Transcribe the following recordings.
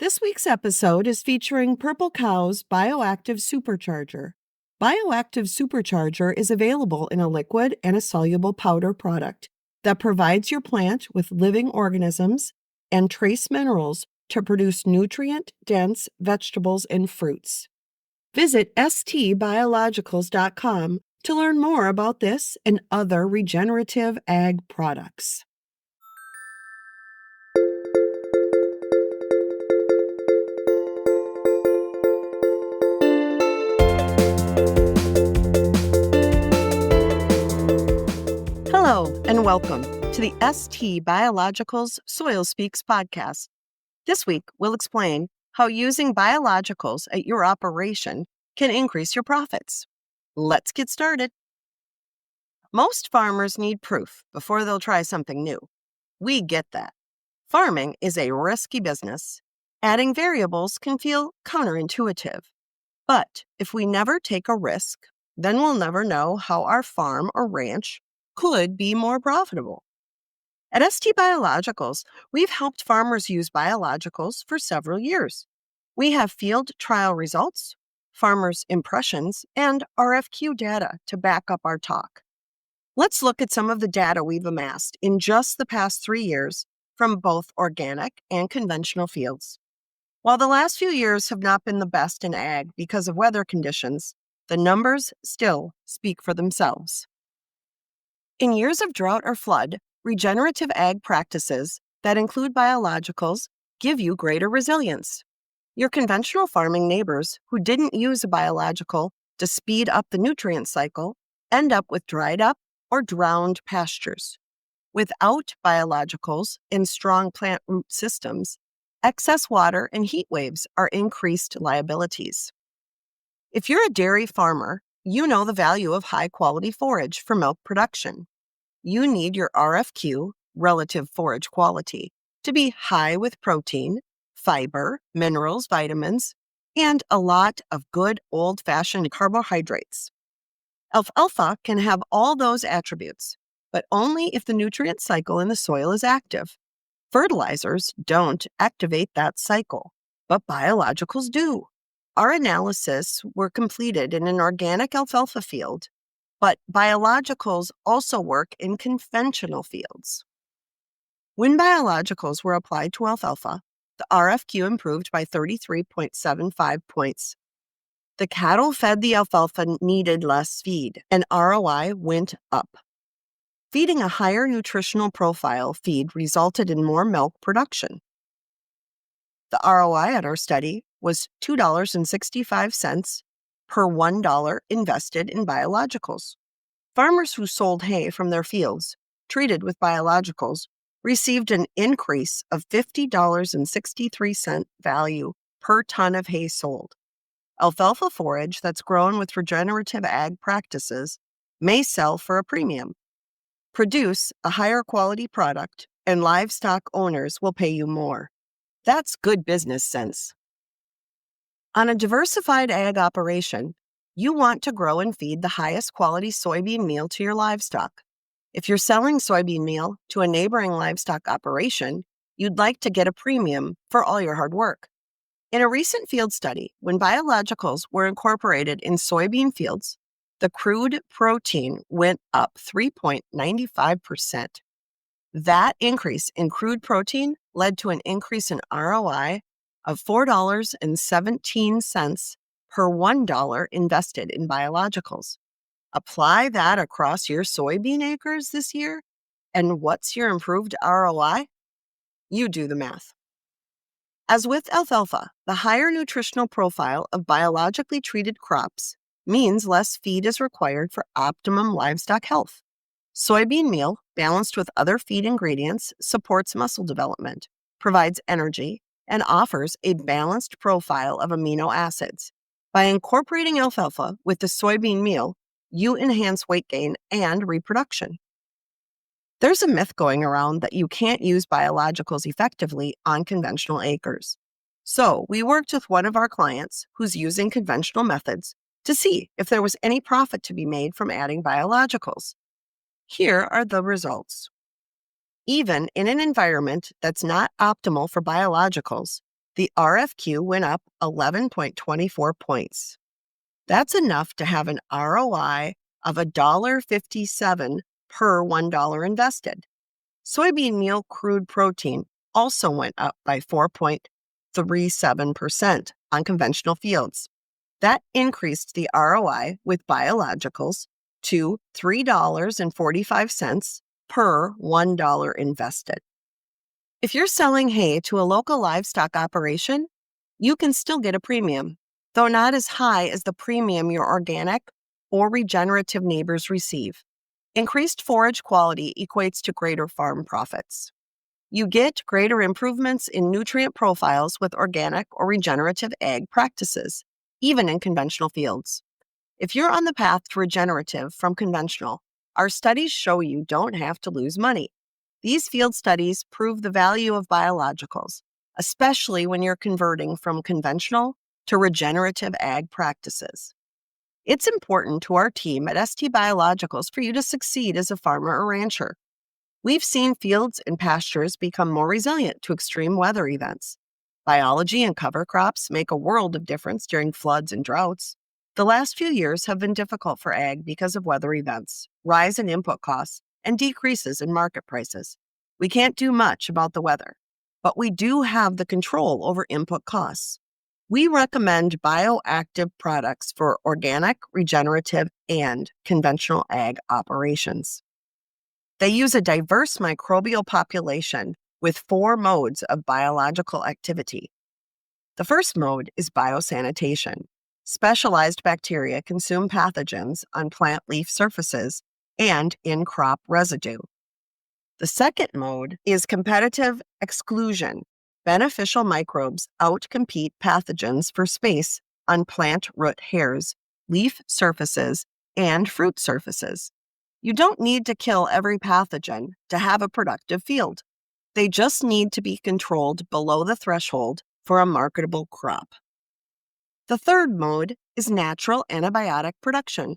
This week's episode is featuring Purple Cow's BIOACTIVE Supercharger. BIOACTIVE Supercharger is available in a liquid and a soluble powder product that provides your plant with living organisms and trace minerals to produce nutrient-dense vegetables and fruits. Visit stbiologicals.com to learn more about this and other regenerative ag products. Hello, and welcome to the ST Biologicals Soil Speaks podcast. This week, we'll explain how using biologicals at your operation can increase your profits. Let's get started. Most farmers need proof before they'll try something new. We get that. Farming is a risky business. Adding variables can feel counterintuitive. But if we never take a risk, then we'll never know how our farm or ranch could be more profitable. At ST Biologicals, we've helped farmers use biologicals for several years. We have field trial results, farmers' impressions, and RFQ data to back up our talk. Let's look at some of the data we've amassed in just the past 3 years from both organic and conventional fields. While the last few years have not been the best in ag because of weather conditions, the numbers still speak for themselves. In years of drought or flood, regenerative ag practices that include biologicals give you greater resilience. Your conventional farming neighbors who didn't use a biological to speed up the nutrient cycle end up with dried up or drowned pastures. Without biologicals and strong plant root systems, excess water and heat waves are increased liabilities. If you're a dairy farmer, you know the value of high-quality forage for milk production. You need your RFQ, relative forage quality, to be high with protein, fiber, minerals, vitamins, and a lot of good old-fashioned carbohydrates. Alfalfa can have all those attributes, but only if the nutrient cycle in the soil is active. Fertilizers don't activate that cycle, but biologicals do. Our analysis were completed in an organic alfalfa field, but biologicals also work in conventional fields. When biologicals were applied to alfalfa, the RFQ improved by 33.75 points. The cattle fed the alfalfa needed less feed, and ROI went up. Feeding a higher nutritional profile feed resulted in more milk production. The ROI at our study was $2.65 per $1 invested in biologicals. Farmers who sold hay from their fields, treated with biologicals, received an increase of $50.63 value per ton of hay sold. Alfalfa forage that's grown with regenerative ag practices may sell for a premium. Produce a higher quality product, and livestock owners will pay you more. That's good business sense. On a diversified ag operation, you want to grow and feed the highest quality soybean meal to your livestock. If you're selling soybean meal to a neighboring livestock operation, you'd like to get a premium for all your hard work. In a recent field study, when biologicals were incorporated in soybean fields, the crude protein went up 3.95%. That increase in crude protein led to an increase in ROI of $4.17 per $1 invested in biologicals. Apply that across your soybean acres this year, and what's your improved ROI? You do the math. As with alfalfa, the higher nutritional profile of biologically treated crops means less feed is required for optimum livestock health. Soybean meal, balanced with other feed ingredients, supports muscle development, provides energy, and offers a balanced profile of amino acids. By incorporating alfalfa with the soybean meal, you enhance weight gain and reproduction. There's a myth going around that you can't use biologicals effectively on conventional acres. So we worked with one of our clients who's using conventional methods to see if there was any profit to be made from adding biologicals. Here are the results. Even in an environment that's not optimal for biologicals, the RFQ went up 11.24 points. That's enough to have an ROI of $1.57 per $1 invested. Soybean meal crude protein also went up by 4.37% on conventional fields. That increased the ROI with biologicals to $3.45 per $1 invested. If you're selling hay to a local livestock operation, you can still get a premium, though not as high as the premium your organic or regenerative neighbors receive. Increased forage quality equates to greater farm profits. You get greater improvements in nutrient profiles with organic or regenerative ag practices, even in conventional fields. If you're on the path to regenerative from conventional, our studies show you don't have to lose money. These field studies prove the value of biologicals, especially when you're converting from conventional to regenerative ag practices. It's important to our team at ST Biologicals for you to succeed as a farmer or rancher. We've seen fields and pastures become more resilient to extreme weather events. Biology and cover crops make a world of difference during floods and droughts. The last few years have been difficult for ag because of weather events, rise in input costs, and decreases in market prices. We can't do much about the weather, but we do have the control over input costs. We recommend BIOACTIVE products for organic, regenerative, and conventional ag operations. They use a diverse microbial population with 4 modes of biological activity. The first mode is biosanitation. Specialized bacteria consume pathogens on plant leaf surfaces and in crop residue. The second mode is competitive exclusion. Beneficial microbes outcompete pathogens for space on plant root hairs, leaf surfaces, and fruit surfaces. You don't need to kill every pathogen to have a productive field. They just need to be controlled below the threshold for a marketable crop. The third mode is natural antibiotic production.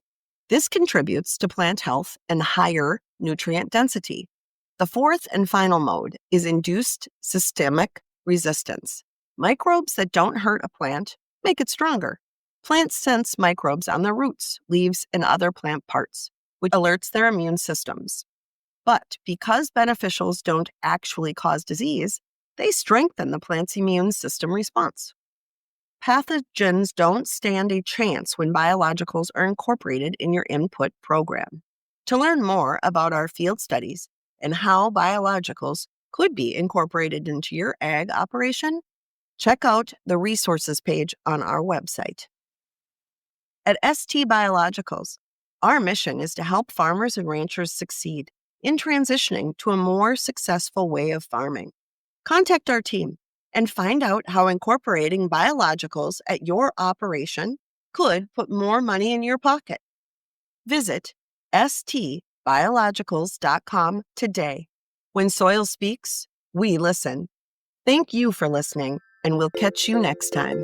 This contributes to plant health and higher nutrient density. The fourth and final mode is induced systemic resistance. Microbes that don't hurt a plant make it stronger. Plants sense microbes on their roots, leaves, and other plant parts, which alerts their immune systems. But because beneficials don't actually cause disease, they strengthen the plant's immune system response. Pathogens don't stand a chance when biologicals are incorporated in your input program. To learn more about our field studies and how biologicals could be incorporated into your ag operation, check out the resources page on our website. At ST Biologicals, our mission is to help farmers and ranchers succeed in transitioning to a more successful way of farming. Contact our team and find out how incorporating biologicals at your operation could put more money in your pocket. Visit stbiologicals.com today. When soil speaks, we listen. Thank you for listening, and we'll catch you next time.